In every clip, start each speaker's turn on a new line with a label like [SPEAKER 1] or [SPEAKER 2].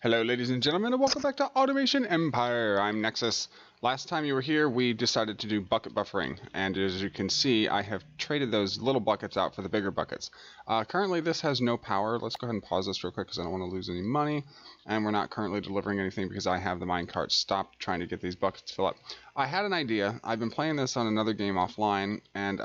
[SPEAKER 1] Hello ladies and gentlemen, and welcome back to Automation Empire. I'm Nexxus. Last time you were here, we decided to do bucket buffering, and as you can see, I have traded those little buckets out for the bigger buckets. Currently this has no power. Let's go ahead and pause this real quick because I don't want to lose any money, and we're not currently delivering anything because I have the minecart stopped trying to get these buckets to fill up. I had an idea. I've been playing this on another game offline, and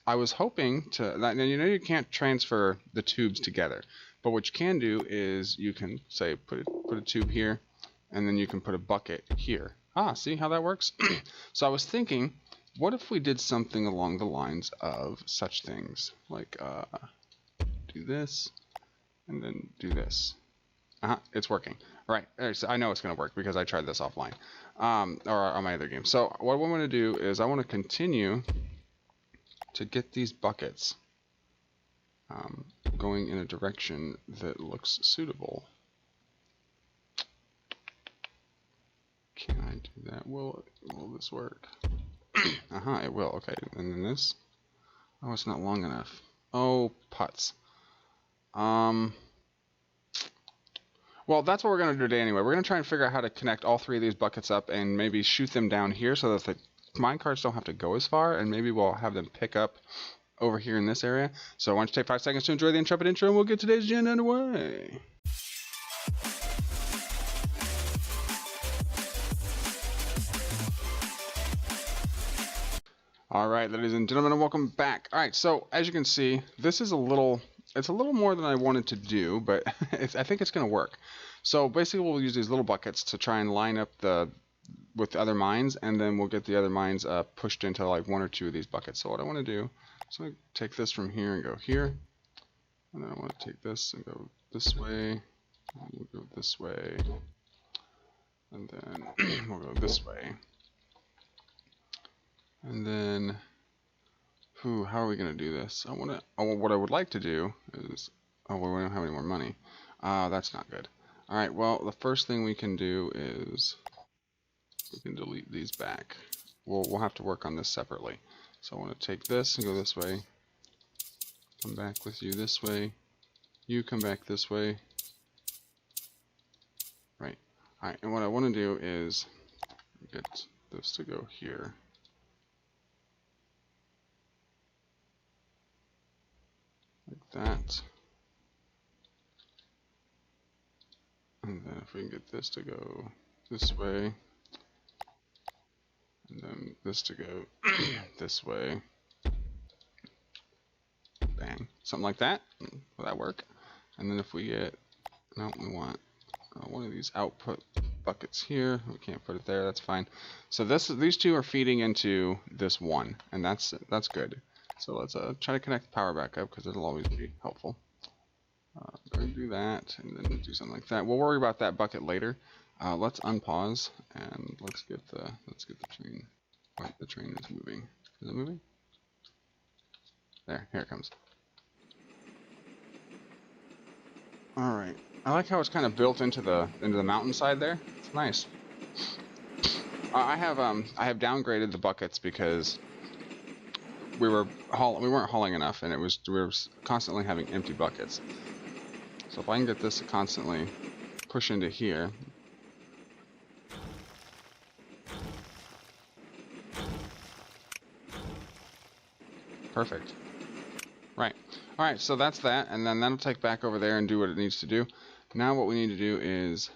[SPEAKER 1] I was hoping to, now you know you can't transfer the tubes together. But what you can do is you can say put a tube here, and then you can put a bucket here. Ah, see how that works? So I was thinking, what if we did something along the lines of such things, like do this, and then do this. It's working. All right, so I know it's going to work because I tried this offline, or on my other game. So what I want to do is I want to continue to get these buckets going in a direction that looks suitable. Can I do that? Will this work? It will. Okay, and then this. Oh, it's not long enough. Oh, putz. Well, that's what we're going to do today anyway. We're going to try and figure out how to connect all three of these buckets up and maybe shoot them down here so that the minecarts don't have to go as far, and maybe we'll have them pick up over here in this area. So why don't you take 5 seconds to enjoy the intrepid intro, and we'll get today's agenda underway. All right, ladies and gentlemen, and welcome back. All right, so as you can see, this is it's a little more than I wanted to do, but I think it's going to work. So basically, we'll use these little buckets to try and line up with the other mines, and then we'll get the other mines pushed into like 1 or 2 of these buckets. So what I want to do, so I take this from here and go here, and then I want to take this and go this way, and we'll go this way, and then we'll go this way, and then, how are we going to do this? What I would like to do is, well, we don't have any more money. That's not good. All right, well, the first thing we can do is we can delete these back. We'll have to work on this separately. So I want to take this and go this way, come back with you this way, you come back this way. Right. Alright, and what I want to do is get this to go here. Like that. And then if we can get this to go this way, and then this to go this way. Bang. Something like that. Will that work? And then if we get, no, we want one of these output buckets here. We can't put it there. That's fine. So these two are feeding into this one, and that's good. So let's try to connect the power back up because it'll always be helpful. Go ahead and do that, and then do something like that. We'll worry about that bucket later. Let's unpause and let's get the train. Oh, the train is moving. Is it moving? There, here it comes. All right. I like how it's kind of built into the mountainside there. It's nice. I have downgraded the buckets because we weren't hauling enough, and we were constantly having empty buckets. So if I can get this to constantly push into here. Perfect. Right. Alright, so that's that, and then that'll take back over there and do what it needs to do. Now what we need to do is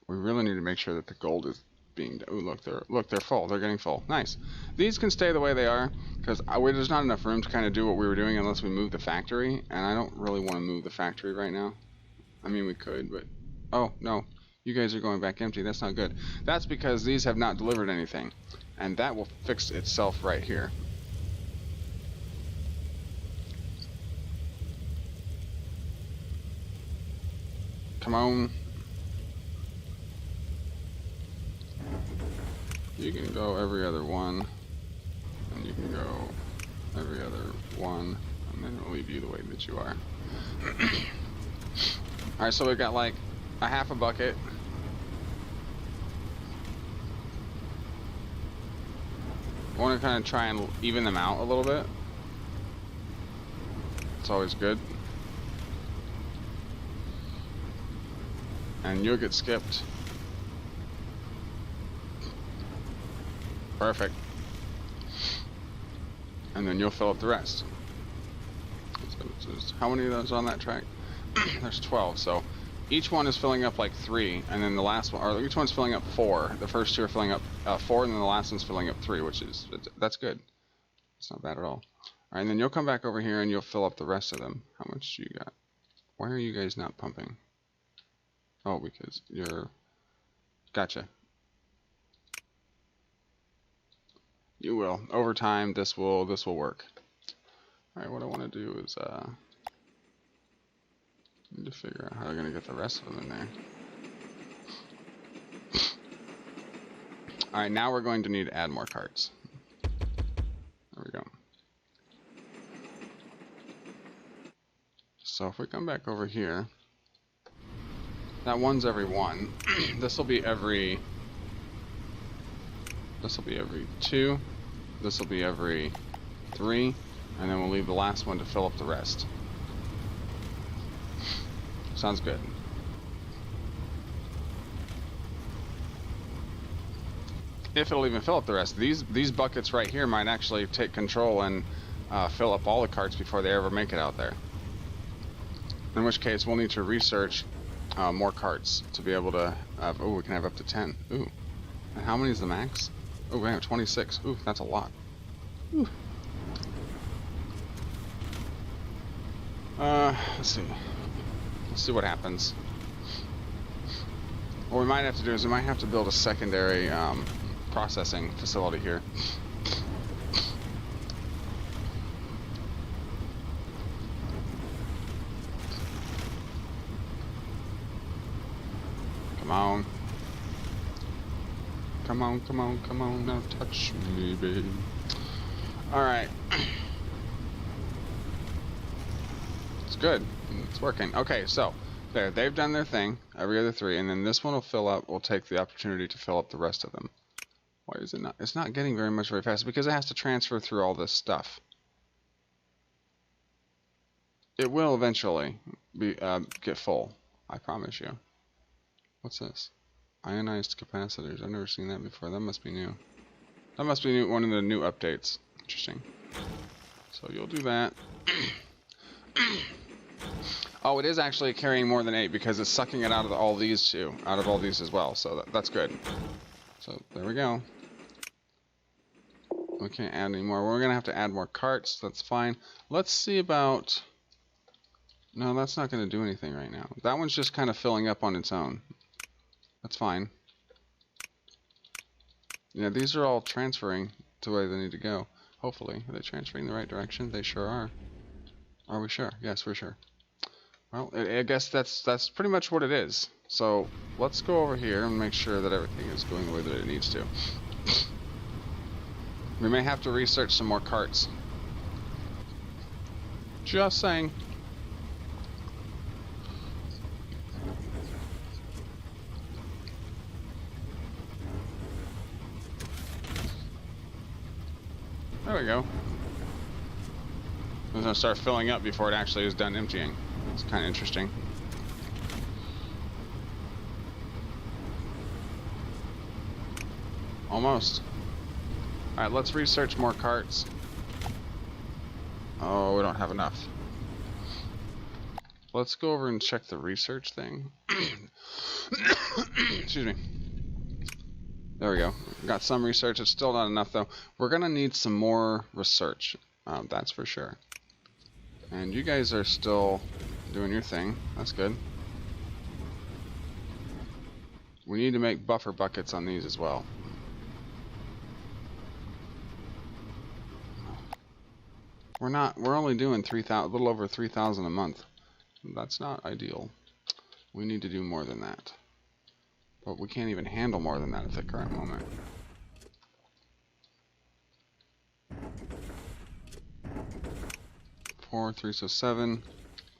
[SPEAKER 1] we really need to make sure that the gold is being done. Ooh, look, they're full. They're getting full. Nice. These can stay the way they are because there's not enough room to kind of do what we were doing unless we move the factory, and I don't really want to move the factory right now. I mean, we could, but oh no, you guys are going back empty. That's not good. That's because these have not delivered anything, and that will fix itself right here. Come on. You can go every other one, and you can go every other one, and then it'll leave you the way that you are. Alright, so we've got like a half a bucket. I want to kind of try and even them out a little bit. It's always good. And you'll get skipped. Perfect. And then you'll fill up the rest. So how many of those on that track? There's 12, so each one is filling up like 3, and then the last one, or each one's filling up 4. The first 2 are filling up 4, and then the last one's filling up 3, which is, that's good. It's not bad at all. Alright, and then you'll come back over here and you'll fill up the rest of them. How much do you got? Why are you guys not pumping? Oh, because you're... Gotcha. You will. Over time, this will work. Alright, what I want to do is, need to figure out how I'm going to get the rest of them in there. Alright, now we're going to need to add more carts. There we go. So if we come back over here, that one's every 1. This will be every 2. This will be every 3. And then we'll leave the last one to fill up the rest. Sounds good. If it'll even fill up the rest. These buckets right here might actually take control and fill up all the carts before they ever make it out there. In which case, we'll need to research more carts to be able to have, oh, we can have up to 10. Ooh. And how many is the max? Oh, we have 26. Ooh, that's a lot. Ooh. Let's see. Let's see what happens. What we might have to do is we might have to build a secondary processing facility here. Come on. Come on, come on, come on, now touch me, baby. Alright. It's good. It's working. Okay, so there, they've done their thing, every other 3, and then this one will fill up. We'll take the opportunity to fill up the rest of them. Why is it not? It's not getting very much very fast because it has to transfer through all this stuff. It will eventually be get full. I promise you. What's this? Ionized capacitors. I've never seen that before. That must be new. That must be one of the new updates. Interesting. So you'll do that. Oh, it is actually carrying more than 8 because it's sucking it out of all these too. Out of all these as well. So that's good. So there we go. We can't add any more. We're going to have to add more carts. That's fine. Let's see about... No, that's not going to do anything right now. That one's just kind of filling up on its own. That's fine. Yeah, these are all transferring to where they need to go. Hopefully. Are they transferring the right direction? They sure are. Are we sure? Yes, we're sure. Well, I guess that's pretty much what it is. So let's go over here and make sure that everything is going the way that it needs to. We may have to research some more carts. Just saying. There we go. It's going to start filling up before it actually is done emptying. It's kind of interesting. Almost. Alright, let's research more carts. Oh, we don't have enough. Let's go over and check the research thing. Excuse me. There we go. Got some research. It's still not enough, though. We're going to need some more research. That's for sure. And you guys are still doing your thing. That's good. We need to make buffer buckets on these as well. We're only doing 3,000, a little over 3,000 a month. That's not ideal. We need to do more than that. But we can't even handle more than that at the current moment. Four, 3, so 7.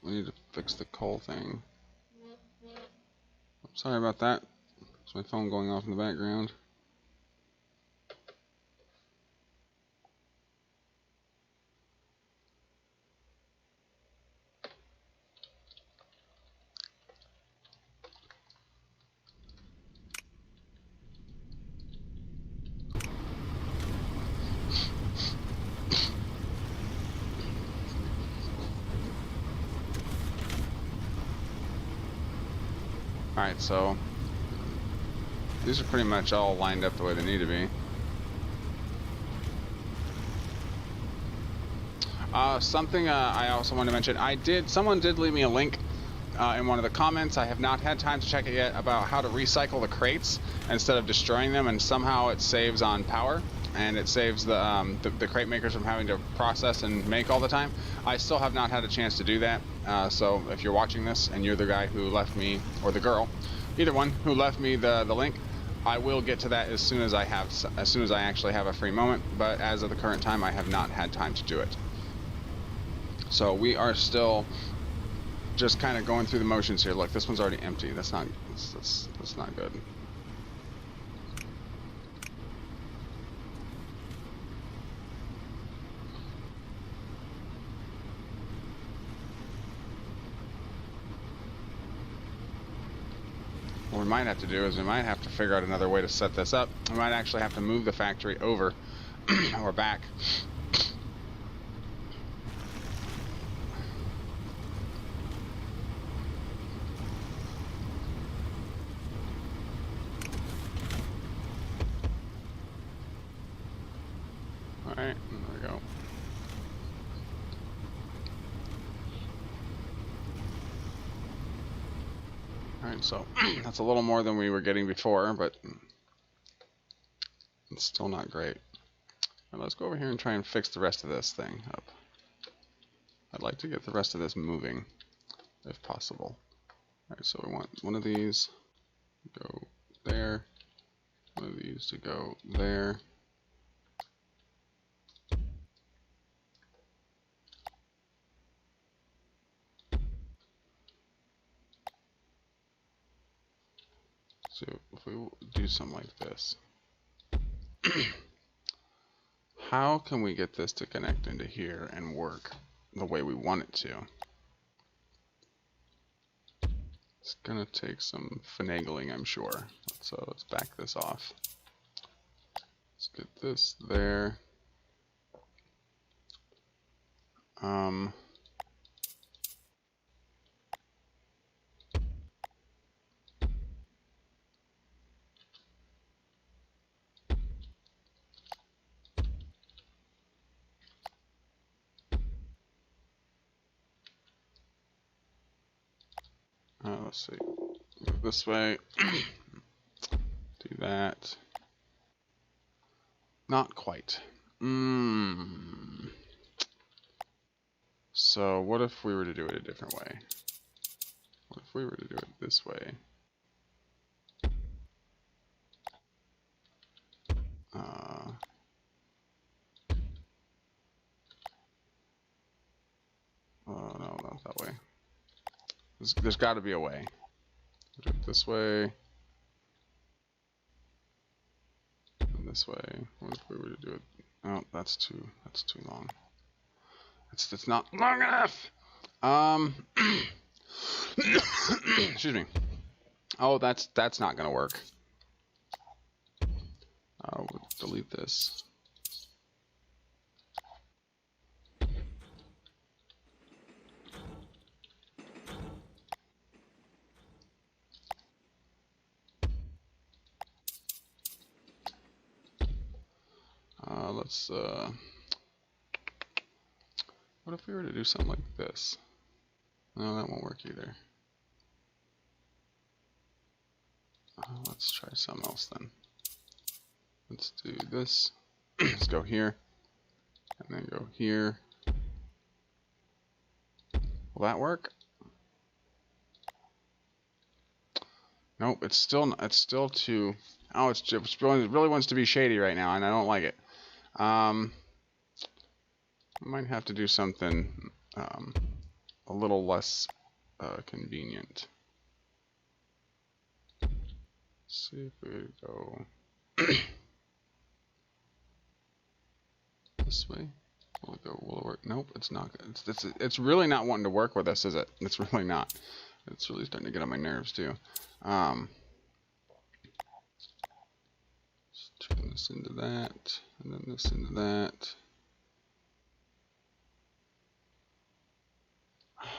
[SPEAKER 1] We need to fix the coal thing. Sorry about that. It's my phone going off in the background. Alright, so these are pretty much all lined up the way they need to be. Something I also want to mention, someone did leave me a link in one of the comments. I have not had time to check it yet, about how to recycle the crates instead of destroying them, and somehow it saves on power, and it saves the crate makers from having to process and make all the time. I still have not had a chance to do that, so if you're watching this and you're the guy who left me, or the girl, either one, who left me the link, I will get to that as soon as I actually have a free moment, but as of the current time, I have not had time to do it. So we are still just kind of going through the motions here. Look, this one's already empty. That's not good. What we might have to do is we might have to figure out another way to set this up. We might actually have to move the factory over or back. Alright, there we go. Alright, so that's a little more than we were getting before, but it's still not great. Now let's go over here and try and fix the rest of this thing up. I'd like to get the rest of this moving, if possible. Alright, so we want one of these to go there, one of these to go there. So if we do something like this, how can we get this to connect into here and work the way we want it to? It's gonna take some finagling, I'm sure. So let's back this off. Let's get this there. Let's see. Go this way. Do that. Not quite. So what if we were to do it a different way? What if we were to do it this way? Oh no, not that way. There's got to be a way. Do it this way. And this way. What if we were to do it? Oh, that's too long. It's not long enough. Excuse me. Oh, that's not gonna work. We'll delete this. Let's what if we were to do something like this? No, that won't work either. Let's try something else then. Let's do this. Let's go here, and then go here. Will that work? Nope, it's still too. Oh, it really wants to be shady right now, and I don't like it. I might have to do something a little less convenient. Let's see if we go this way. Will it work? Nope, it's not good. It's really not wanting to work with us, is it? It's really not. It's really starting to get on my nerves too. Let's turn this into that, and then this into that.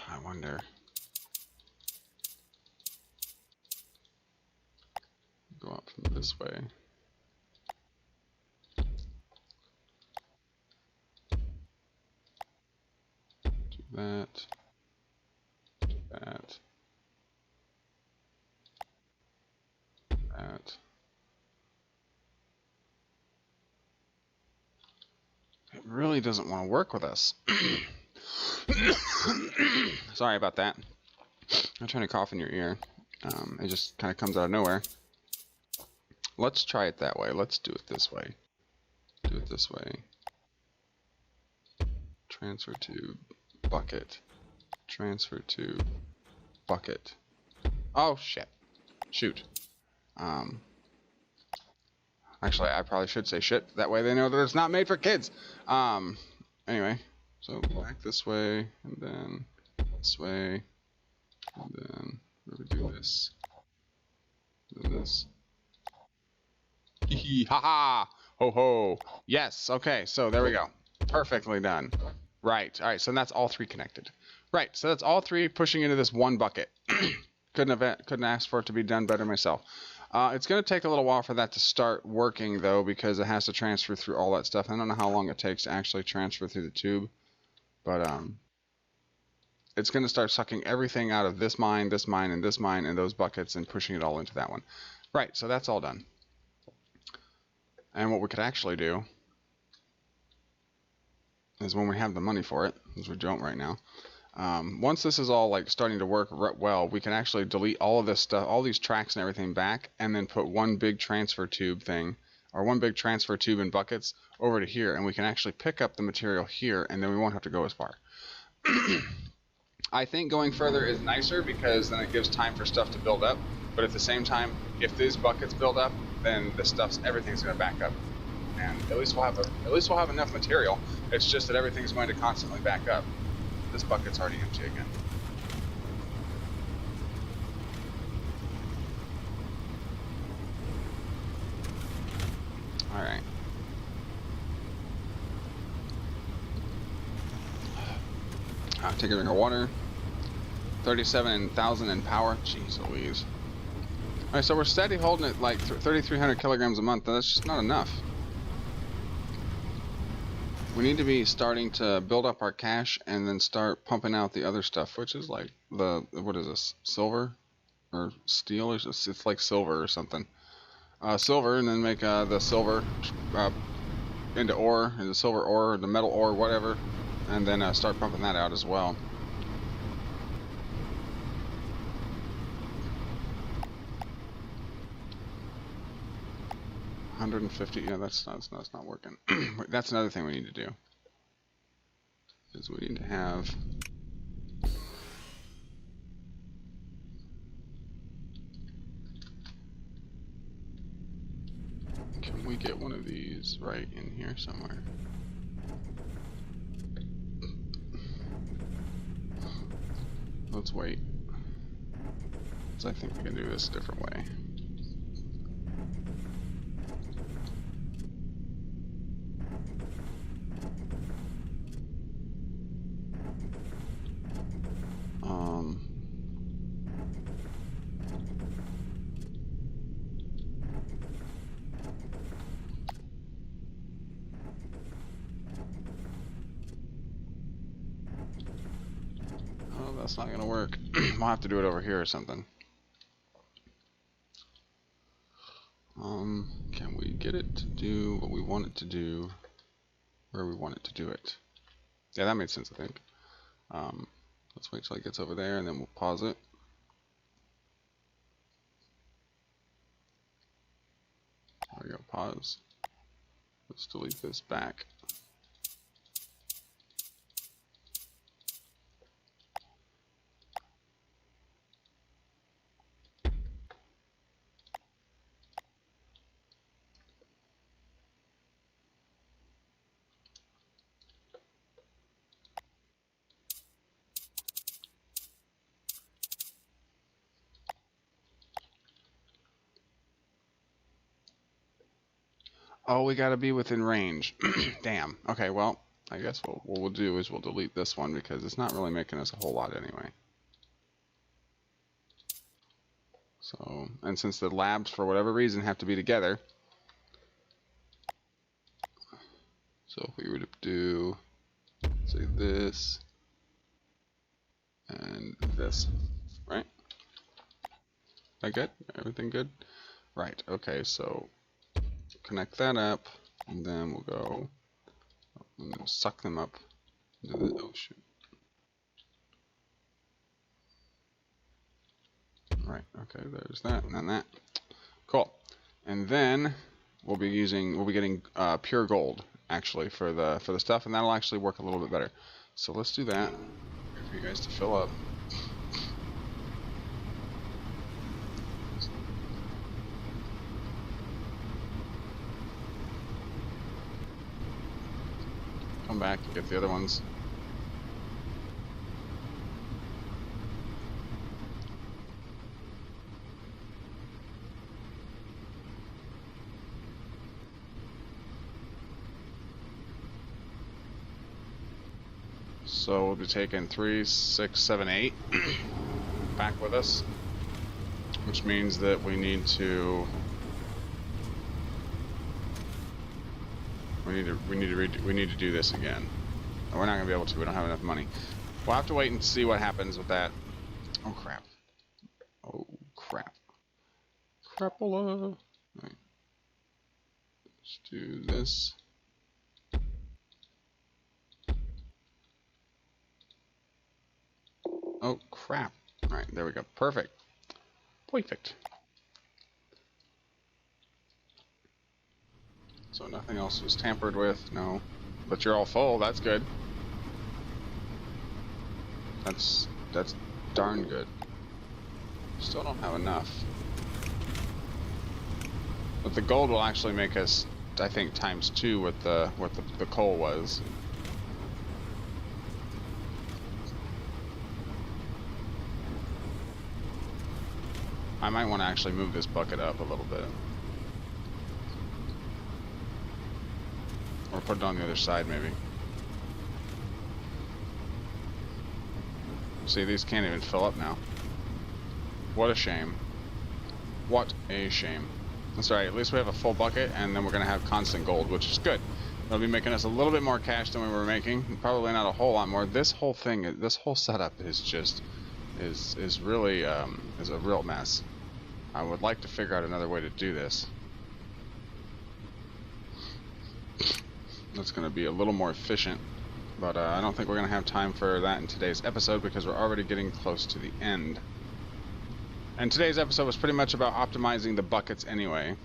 [SPEAKER 1] I wonder. go up from this way. Do that. Do that. That. It really doesn't want to work with us. Sorry about that. I'm trying to cough in your ear. It just kind of comes out of nowhere. Let's try it that way. Let's do it this way. Do it this way. Transfer to bucket. Transfer to bucket. Oh shit. Shoot. Actually, I probably should say shit. That way they know that it's not made for kids. Anyway, so back this way, and then this way, and then we do this. Do this. Hee hee, ha ha, ho ho. Yes, okay, so there we go. Perfectly done. Right, alright, so that's all three connected. Right, so that's all three pushing into this one bucket. Couldn't ask for it to be done better myself. It's going to take a little while for that to start working, though, because it has to transfer through all that stuff. I don't know how long it takes to actually transfer through the tube, but it's going to start sucking everything out of this mine, and this mine, and those buckets, and pushing it all into that one. Right, so that's all done. And what we could actually do is when we have the money for it, as we don't right now, once this is all like starting to work well, we can actually delete all of this stuff, all these tracks and everything back, and then put one big transfer tube thing, or one big transfer tube and buckets over to here, and we can actually pick up the material here, and then we won't have to go as far. I think going further is nicer because then it gives time for stuff to build up, but at the same time, if these buckets build up, then everything's going to back up, and at least we'll have enough material. It's just that everything's going to constantly back up. This bucket's already empty again. All right. Take a drink of water. 37,000 in power. Jeez Louise. All right, so we're steady holding it like 3,300 kilograms a month. That's just not enough. We need to be starting to build up our cash and then start pumping out the other stuff, which is like what is this? Silver or steel? Or it's like silver or something. Silver, and then make the silver into ore, and the silver ore, the metal ore, whatever, and then start pumping that out as well. $150. Yeah, that's not working. That's another thing we need to do. Is we need to have. Can we get one of these right in here somewhere? Let's wait. So I think we can do this a different way. Oh, that's not gonna work. We'll have to do it over here or something. Can we get it to do what we want it to do where we want it to do it? Yeah, that made sense, I think. Let's wait till it gets over there and then we'll pause it. There we go, pause. Let's delete this back. Oh, we gotta be within range. Damn. Okay, well, I guess what we'll do is we'll delete this one because it's not really making us a whole lot anyway. So, and since the labs for whatever reason have to be together, so if we were to do, say, this and this, right? That good? Everything good? Right. Okay. So connect that up, and then we'll go and then suck them up into the ocean. Right. Okay. There's that, and then that. Cool. And then we'll be getting pure gold actually for the stuff, and that'll actually work a little bit better. So let's do that. Wait for you guys to fill up. Come back and get the other ones. So we'll be taking 3, 6, 7, 8 back with us, which means that we need to do this again. We're not gonna be able to. We don't have enough money. We'll have to wait and see what happens with that. Oh crap! Oh crap! Crapola! Right. Let's do this. Oh crap! All right, there we go. Perfect. Perfect. So nothing else was tampered with. No, but you're all full. That's good. That's darn good. Still don't have enough. But the gold will actually make us, I think, ×2 what the coal was. I might want to actually move this bucket up a little bit. Or put it on the other side, maybe. See, these can't even fill up now. What a shame. What a shame. That's alright, at least we have a full bucket, and then we're going to have constant gold, which is good. It'll be making us a little bit more cash than we were making. Probably not a whole lot more. This whole thing, this whole setup is just, is really, is a real mess. I would like to figure out another way to do this. That's going to be a little more efficient, but I don't think we're going to have time for that in today's episode because we're already getting close to the end. And today's episode was pretty much about optimizing the buckets anyway.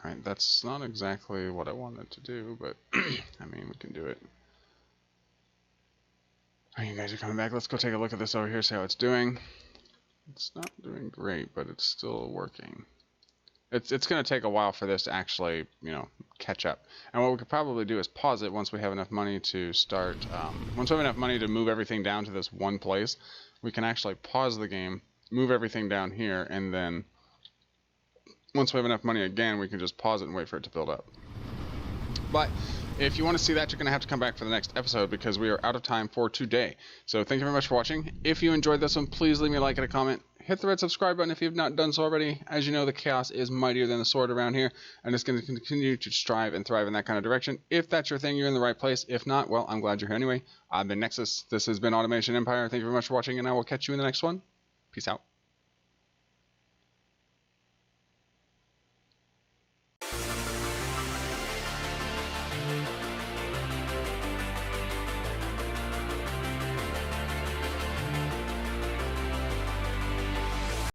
[SPEAKER 1] Alright, that's not exactly what I wanted to do, but I mean, we can do it. Alright, you guys are coming back. Let's go take a look at this over here, see how it's doing. It's not doing great, but it's still working. It's going to take a while for this to actually, you know, catch up. And what we could probably do is pause it once we have enough money to start, once we have enough money to move everything down to this one place, we can actually pause the game, move everything down here, and then once we have enough money again, we can just pause it and wait for it to build up. But if you want to see that, you're going to have to come back for the next episode because we are out of time for today. So thank you very much for watching. If you enjoyed this one, please leave me a like and a comment. Hit the red subscribe button if you've not done so already. As you know, the chaos is mightier than the sword around here, and it's going to continue to strive and thrive in that kind of direction. If that's your thing, you're in the right place. If not, well, I'm glad you're here anyway. I've been Nexxus. This has been Automation Empire. Thank you very much for watching, and I will catch you in the next one. Peace out.